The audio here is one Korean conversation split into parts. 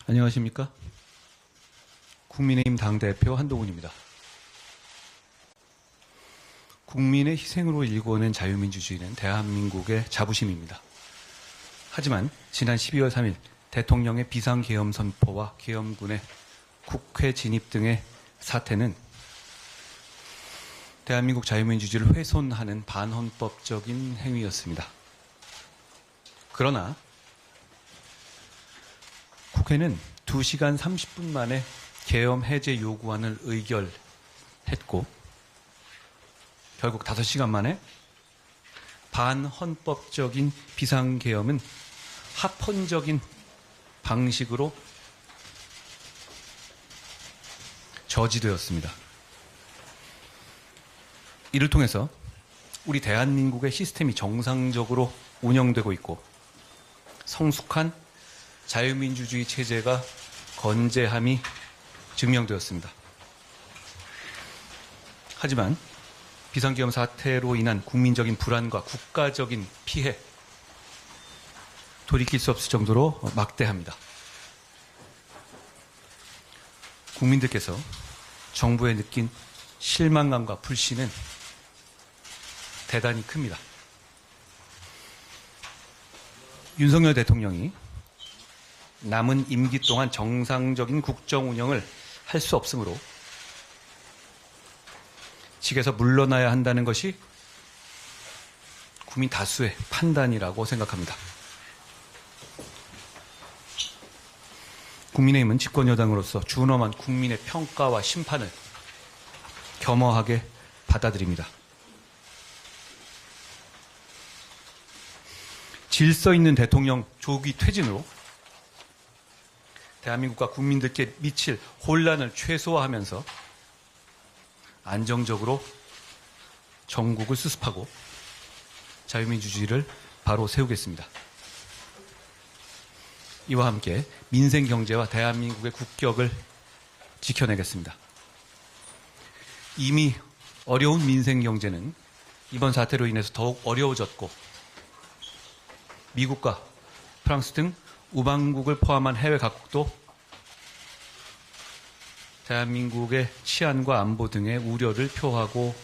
안녕하십니까? 국민의힘 당대표 한동훈입니다. 국민의 희생으로 일궈낸 자유민주주의는 대한민국의 자부심입니다. 하지만 지난 12월 3일 대통령의 비상계엄 선포와 계엄군의 국회 진입 등의 사태는 대한민국 자유민주주의를 훼손하는 반헌법적인 행위였습니다. 그러나 국회는 2시간 30분 만에 계엄 해제 요구안을 의결했고 결국 5시간 만에 반헌법적인 비상계엄은 합헌적인 방식으로 저지되었습니다. 이를 통해서 우리 대한민국의 시스템이 정상적으로 운영되고 있고 성숙한 자유민주주의 체제가 건재함이 증명되었습니다. 하지만 비상계엄 사태로 인한 국민적인 불안과 국가적인 피해, 돌이킬 수 없을 정도로 막대합니다. 국민들께서 정부에 느낀 실망감과 불신은 대단히 큽니다. 윤석열 대통령이 남은 임기 동안 정상적인 국정 운영을 할 수 없으므로 직에서 물러나야 한다는 것이 국민 다수의 판단이라고 생각합니다. 국민의힘은 집권여당으로서 준엄한 국민의 평가와 심판을 겸허하게 받아들입니다. 질서 있는 대통령 조기 퇴진으로 대한민국과 국민들께 미칠 혼란을 최소화하면서 안정적으로 정국을 수습하고 자유민주주의를 바로 세우겠습니다. 이와 함께 민생 경제와 대한민국의 국격을 지켜내겠습니다. 이미 어려운 민생 경제는 이번 사태로 인해서 더욱 어려워졌고 미국과 프랑스 등 우방국을 포함한 해외 각국도 대한민국의 치안과 안보 등의 우려를 표하고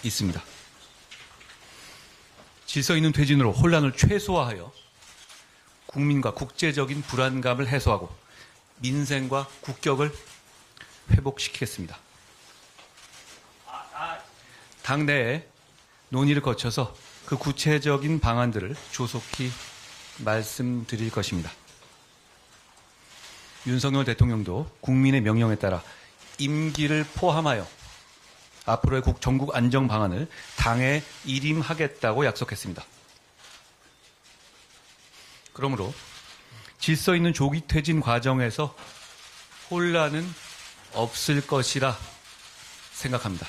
있습니다. 질서 있는 퇴진으로 혼란을 최소화하여 국민과 국제적인 불안감을 해소하고 민생과 국격을 회복시키겠습니다. 당내에 논의를 거쳐서 그 구체적인 방안들을 조속히 말씀드릴 것입니다. 윤석열 대통령도 국민의 명령에 따라 임기를 포함하여 앞으로의 전국 안정 방안을 당에 일임하겠다고 약속했습니다. 그러므로 질서 있는 조기 퇴진 과정에서 혼란은 없을 것이라 생각합니다.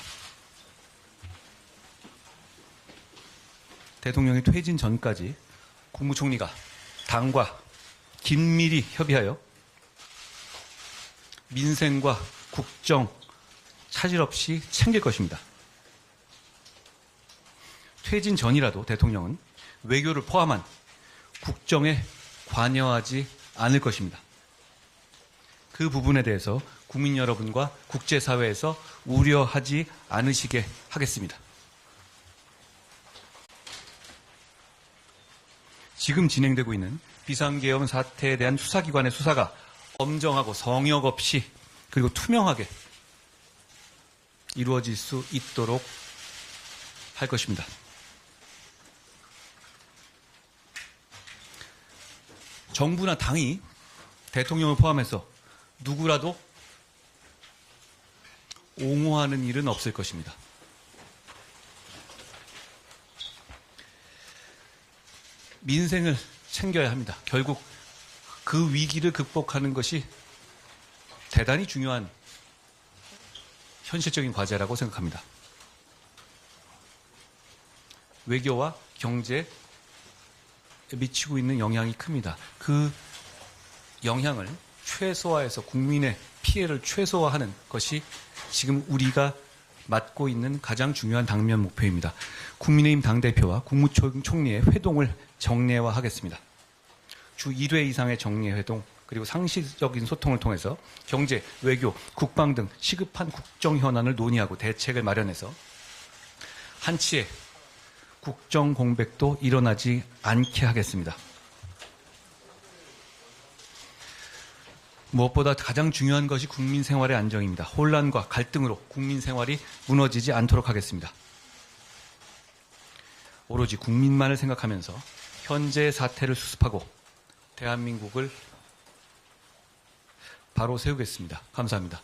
대통령이 퇴진 전까지 국무총리가 당과 긴밀히 협의하여 민생과 국정 차질 없이 챙길 것입니다. 퇴진 전이라도 대통령은 외교를 포함한 국정에 관여하지 않을 것입니다. 그 부분에 대해서 국민 여러분과 국제사회에서 우려하지 않으시게 하겠습니다. 지금 진행되고 있는 비상계엄 사태에 대한 수사기관의 수사가 엄정하고 성역 없이 그리고 투명하게 이루어질 수 있도록 할 것입니다. 정부나 당이 대통령을 포함해서 누구라도 옹호하는 일은 없을 것입니다. 민생을 챙겨야 합니다. 결국 그 위기를 극복하는 것이 대단히 중요한 현실적인 과제라고 생각합니다. 외교와 경제에 미치고 있는 영향이 큽니다. 그 영향을 최소화해서 국민의 피해를 최소화하는 것이 지금 우리가 맡고 있는 가장 중요한 당면 목표입니다. 국민의힘 당대표와 국무총리의 회동을 정례화하겠습니다. 주 1회 이상의 정례 회동, 그리고 상시적인 소통을 통해서 경제, 외교, 국방 등 시급한 국정 현안을 논의하고 대책을 마련해서 한치의 국정 공백도 일어나지 않게 하겠습니다. 무엇보다 가장 중요한 것이 국민 생활의 안정입니다. 혼란과 갈등으로 국민 생활이 무너지지 않도록 하겠습니다. 오로지 국민만을 생각하면서 현재의 사태를 수습하고 대한민국을 바로 세우겠습니다. 감사합니다.